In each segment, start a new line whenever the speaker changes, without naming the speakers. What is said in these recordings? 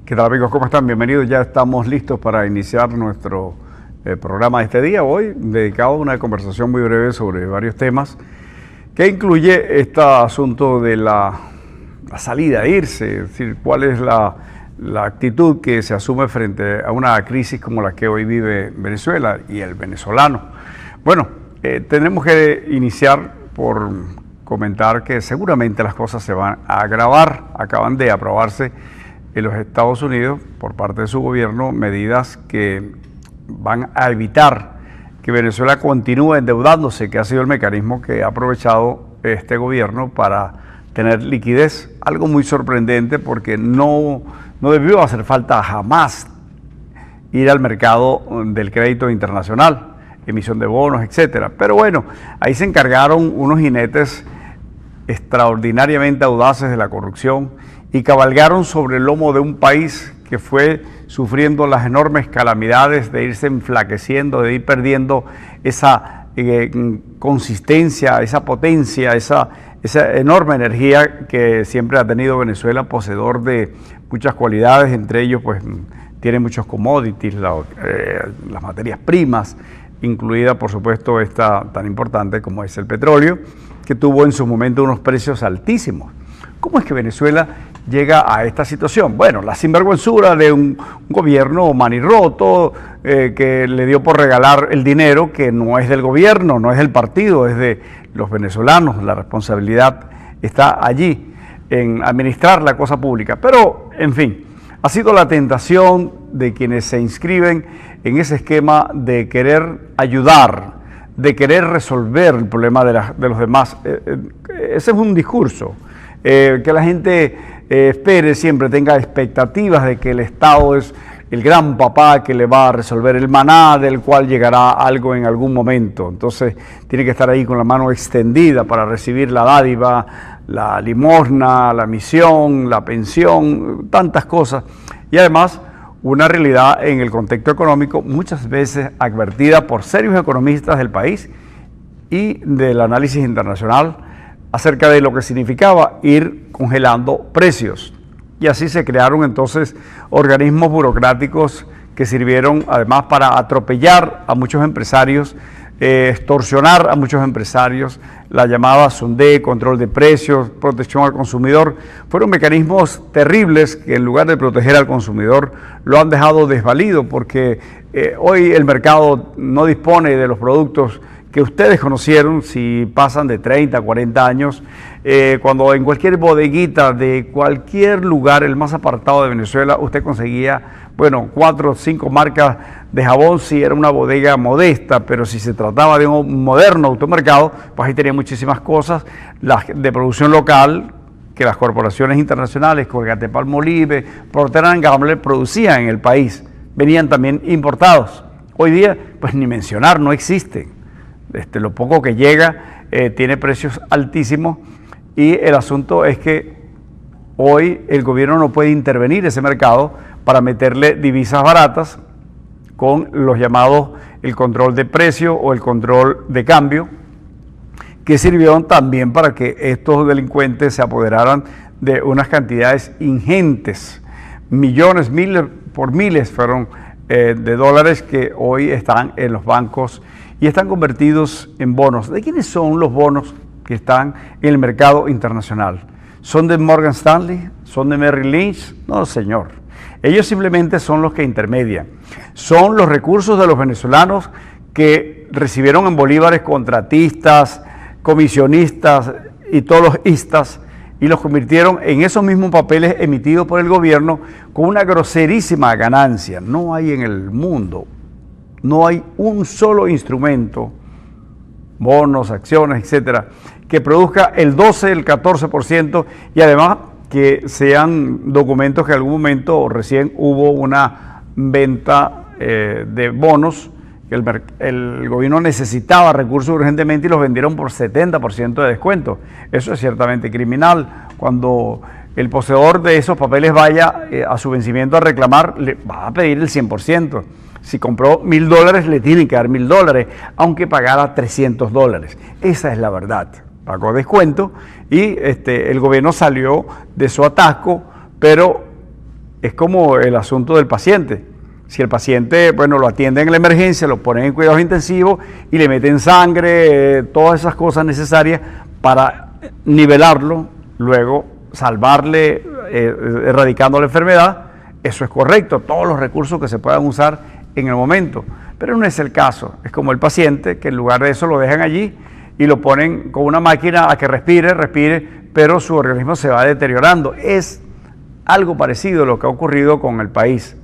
¿Qué tal, amigos? ¿Cómo están? Bienvenidos. Ya estamos listos para iniciar nuestro programa de este día, hoy dedicado a una conversación muy breve sobre varios temas que incluye este asunto de la salida, irse, es decir, cuál es la actitud que se asume frente a una crisis como la que hoy vive Venezuela y el venezolano. Bueno, tenemos que iniciar por comentar que seguramente las cosas se van a agravar. Acaban de aprobarse en los Estados Unidos, por parte de su gobierno, medidas que van a evitar que Venezuela continúe endeudándose, que ha sido el mecanismo que ha aprovechado este gobierno para tener liquidez. Algo muy sorprendente porque no debió hacer falta jamás ir al mercado del crédito internacional, emisión de bonos, etcétera. Pero bueno, ahí se encargaron unos jinetes extraordinariamente audaces de la corrupción y cabalgaron sobre el lomo de un país que fue sufriendo las enormes calamidades de irse enflaqueciendo, de ir perdiendo esa consistencia, esa potencia, esa enorme energía que siempre ha tenido Venezuela, poseedor de muchas cualidades, entre ellos pues tiene muchos commodities, las materias primas, incluida por supuesto esta tan importante como es el petróleo, que tuvo en su momento unos precios altísimos. ¿Cómo es que Venezuela llega a esta situación? Bueno, la sinvergüenzura de un gobierno manirroto que le dio por regalar el dinero que no es del gobierno, no es del partido, es de los venezolanos. La responsabilidad está allí en administrar la cosa pública. Pero, en fin, ha sido la tentación de quienes se inscriben en ese esquema de querer ayudar, de querer resolver el problema de los demás. Ese es un discurso. Que la gente espere siempre, tenga expectativas de que el Estado es el gran papá que le va a resolver el maná, del cual llegará algo en algún momento. Entonces tiene que estar ahí con la mano extendida para recibir la dádiva, la limosna, la misión, la pensión, tantas cosas. Y además una realidad en el contexto económico muchas veces advertida por serios economistas del país y del análisis internacional acerca de lo que significaba ir congelando precios. Y así se crearon entonces organismos burocráticos que sirvieron además para atropellar a muchos empresarios, extorsionar a muchos empresarios, la llamada SUNDE, control de precios, protección al consumidor. Fueron mecanismos terribles que en lugar de proteger al consumidor lo han dejado desvalido porque hoy el mercado no dispone de los productos que ustedes conocieron si pasan de 30 a 40 años, cuando en cualquier bodeguita de cualquier lugar, el más apartado de Venezuela, usted conseguía, bueno, 4 o 5 marcas de jabón si era una bodega modesta, pero si se trataba de un moderno automercado, pues ahí tenía muchísimas cosas, las de producción local, que las corporaciones internacionales, Colgate-Palmolive, Procter & Gamble, producían en el país, venían también importados. Hoy día, pues ni mencionar, no existen. Lo poco que llega tiene precios altísimos y el asunto es que hoy el gobierno no puede intervenir ese mercado para meterle divisas baratas con los llamados el control de precio o el control de cambio, que sirvieron también para que estos delincuentes se apoderaran de unas cantidades ingentes, millones, miles por miles fueron de dólares que hoy están en los bancos y están convertidos en bonos. ¿De quiénes son los bonos que están en el mercado internacional? ¿Son de Morgan Stanley? ¿Son de Merrill Lynch? No, señor. Ellos simplemente son los que intermedian. Son los recursos de los venezolanos que recibieron en bolívares contratistas, comisionistas y todos los istas y los convirtieron en esos mismos papeles emitidos por el gobierno con una groserísima ganancia. No hay en el mundo, no hay un solo instrumento, bonos, acciones, etcétera, que produzca el 12, el 14% y además que sean documentos que en algún momento recién hubo una venta de bonos, que el gobierno necesitaba recursos urgentemente y los vendieron por 70% de descuento. Eso es ciertamente criminal. Cuando el poseedor de esos papeles vaya a su vencimiento a reclamar, le va a pedir el 100%. Si compró $1.000, le tienen que dar $1.000, aunque pagara $300. Esa es la verdad. Pagó descuento y el gobierno salió de su atasco, pero es como el asunto del paciente. Si el paciente, bueno, lo atienden en la emergencia, lo ponen en cuidados intensivos y le meten sangre, todas esas cosas necesarias para nivelarlo, luego salvarle, erradicando la enfermedad, eso es correcto, todos los recursos que se puedan usar en el momento. Pero no es el caso, es como el paciente, que en lugar de eso lo dejan allí y lo ponen con una máquina a que respire, pero su organismo se va deteriorando. Es algo parecido a lo que ha ocurrido con el país.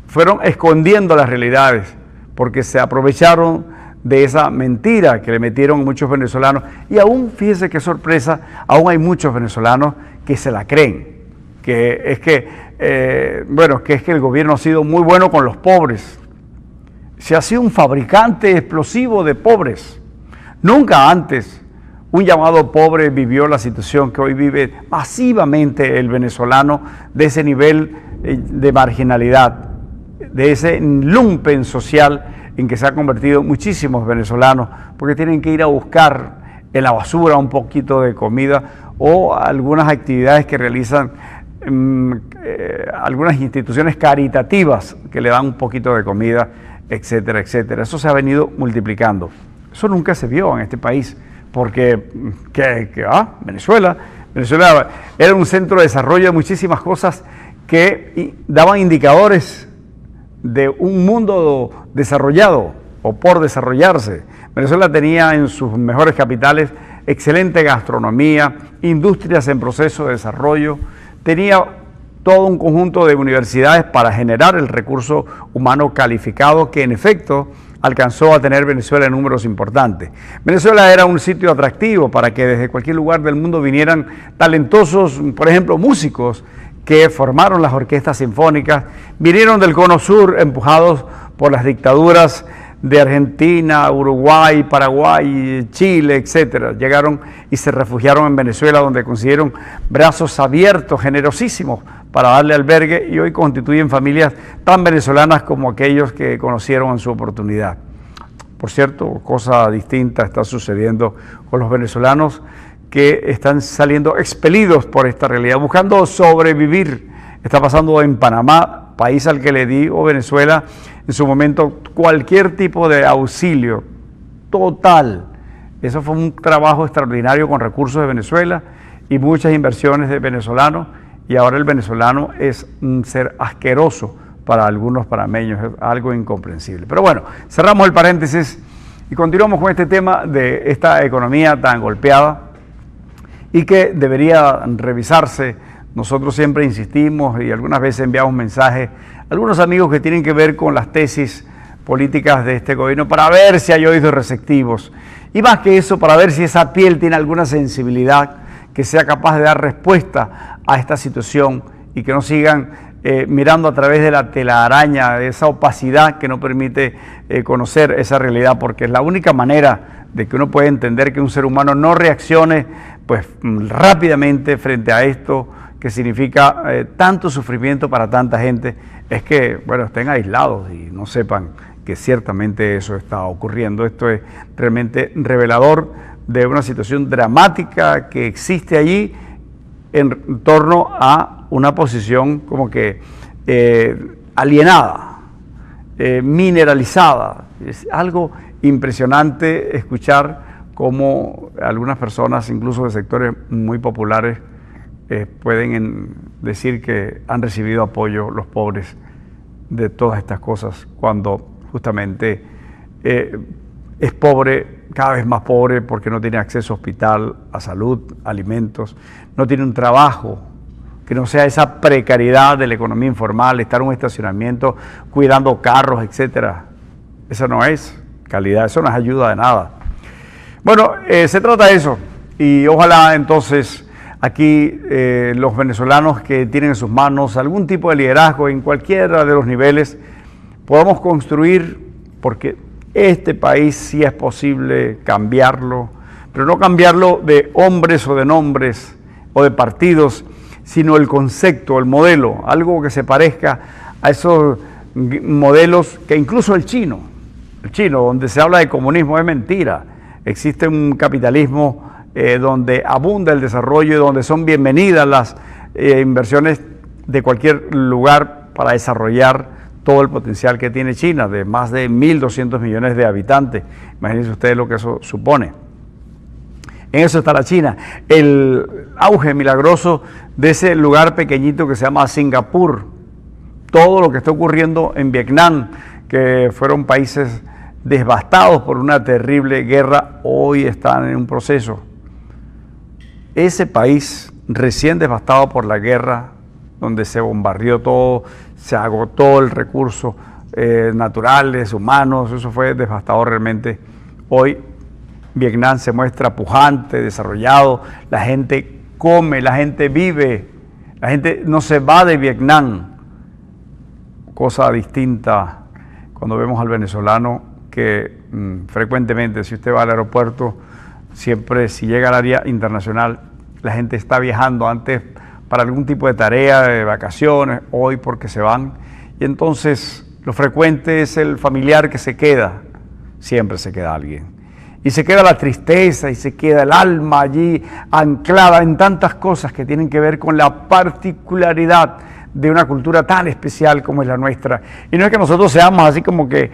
Fueron escondiendo las realidades porque se aprovecharon de esa mentira que le metieron muchos venezolanos. Y aún, fíjese qué sorpresa, aún hay muchos venezolanos que se la creen, que es que el gobierno ha sido muy bueno con los pobres. Se ha sido un fabricante explosivo de pobres. Nunca antes un llamado pobre vivió la situación que hoy vive masivamente el venezolano, de ese nivel de marginalidad, de ese lumpen social en que se ha convertido muchísimos venezolanos, porque tienen que ir a buscar en la basura un poquito de comida o algunas actividades que realizan algunas instituciones caritativas que le dan un poquito de comida, etcétera, etcétera. Eso se ha venido multiplicando. Eso nunca se vio en este país, porque Venezuela era un centro de desarrollo de muchísimas cosas que daban indicadores de un mundo desarrollado o por desarrollarse. Venezuela tenía en sus mejores capitales excelente gastronomía, industrias en proceso de desarrollo, tenía todo un conjunto de universidades para generar el recurso humano calificado que en efecto alcanzó a tener Venezuela en números importantes. Venezuela era un sitio atractivo para que desde cualquier lugar del mundo vinieran talentosos, por ejemplo, músicos que formaron las orquestas sinfónicas, vinieron del Cono Sur empujados por las dictaduras de Argentina, Uruguay, Paraguay, Chile, etcétera. Llegaron y se refugiaron en Venezuela, donde consiguieron brazos abiertos, generosísimos, para darle albergue, y hoy constituyen familias tan venezolanas como aquellos que conocieron en su oportunidad. Por cierto, cosa distinta está sucediendo con los venezolanos que están saliendo expelidos por esta realidad, buscando sobrevivir. Está pasando en Panamá, país al que le dio Venezuela en su momento cualquier tipo de auxilio total. Eso fue un trabajo extraordinario con recursos de Venezuela y muchas inversiones de venezolanos, y ahora el venezolano es un ser asqueroso para algunos panameños, es algo incomprensible. Pero bueno, cerramos el paréntesis y continuamos con este tema de esta economía tan golpeada y que debería revisarse. Nosotros siempre insistimos y algunas veces enviamos mensajes a algunos amigos que tienen que ver con las tesis políticas de este gobierno para ver si hay oídos receptivos. Y más que eso, para ver si esa piel tiene alguna sensibilidad que sea capaz de dar respuesta a esta situación y que no sigan mirando a través de la telaraña, de esa opacidad que no permite conocer esa realidad, porque es la única manera de que uno puede entender que un ser humano no reaccione pues rápidamente frente a esto que significa tanto sufrimiento para tanta gente, es que, bueno, estén aislados y no sepan que ciertamente eso está ocurriendo. Esto es realmente revelador de una situación dramática que existe allí en torno a una posición como que alienada, mineralizada. Es algo impresionante escuchar cómo algunas personas, incluso de sectores muy populares, pueden decir que han recibido apoyo los pobres de todas estas cosas, cuando justamente es pobre, cada vez más pobre, porque no tiene acceso a hospital, a salud, alimentos, no tiene un trabajo que no sea esa precariedad de la economía informal, estar en un estacionamiento cuidando carros, etcétera. Eso no es calidad, eso no es ayuda de nada. Bueno, se trata de eso, y ojalá entonces aquí los venezolanos que tienen en sus manos algún tipo de liderazgo en cualquiera de los niveles podamos construir, porque este país sí es posible cambiarlo, pero no cambiarlo de hombres o de nombres o de partidos, sino el concepto, el modelo, algo que se parezca a esos modelos que incluso el chino, donde se habla de comunismo, es mentira. Existe un capitalismo donde abunda el desarrollo y donde son bienvenidas las inversiones de cualquier lugar para desarrollar todo el potencial que tiene China, de más de 1.200 millones de habitantes. Imagínense ustedes lo que eso supone. En eso está la China. El auge milagroso de ese lugar pequeñito que se llama Singapur. Todo lo que está ocurriendo en Vietnam, que fueron países devastados por una terrible guerra, hoy están en un proceso. Ese país recién devastado por la guerra, donde se bombardeó todo, se agotó el recurso naturales, humanos, eso fue devastador realmente. Hoy Vietnam se muestra pujante, desarrollado, la gente come, la gente vive, la gente no se va de Vietnam. Cosa distinta cuando vemos al venezolano que frecuentemente, si usted va al aeropuerto, siempre si llega al área internacional, la gente está viajando antes para algún tipo de tarea, de vacaciones, hoy porque se van. Y entonces lo frecuente es el familiar que se queda, siempre se queda alguien. Y se queda la tristeza y se queda el alma allí anclada en tantas cosas que tienen que ver con la particularidad de una cultura tan especial como es la nuestra. Y no es que nosotros seamos así como que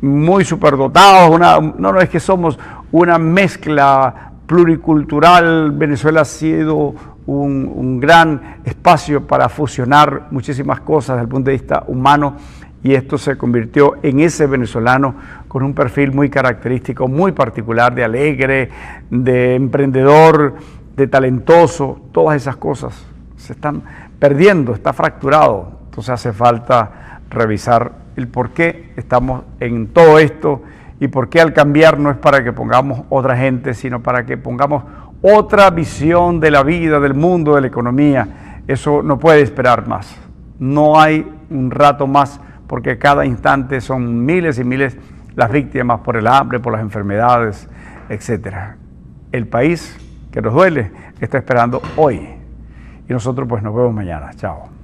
muy superdotados, no, es que somos una mezcla pluricultural. Venezuela ha sido un gran espacio para fusionar muchísimas cosas desde el punto de vista humano, y esto se convirtió en ese venezolano con un perfil muy característico, muy particular, de alegre, de emprendedor, de talentoso. Todas esas cosas se están perdiendo, está fracturado. Entonces hace falta revisar el por qué estamos en todo esto y por qué al cambiar no es para que pongamos otra gente, sino para que pongamos otra visión de la vida, del mundo, de la economía. Eso no puede esperar más. No hay un rato más, porque cada instante son miles y miles las víctimas por el hambre, por las enfermedades, etc. El país que nos duele está esperando hoy. Y nosotros pues nos vemos mañana. Chao.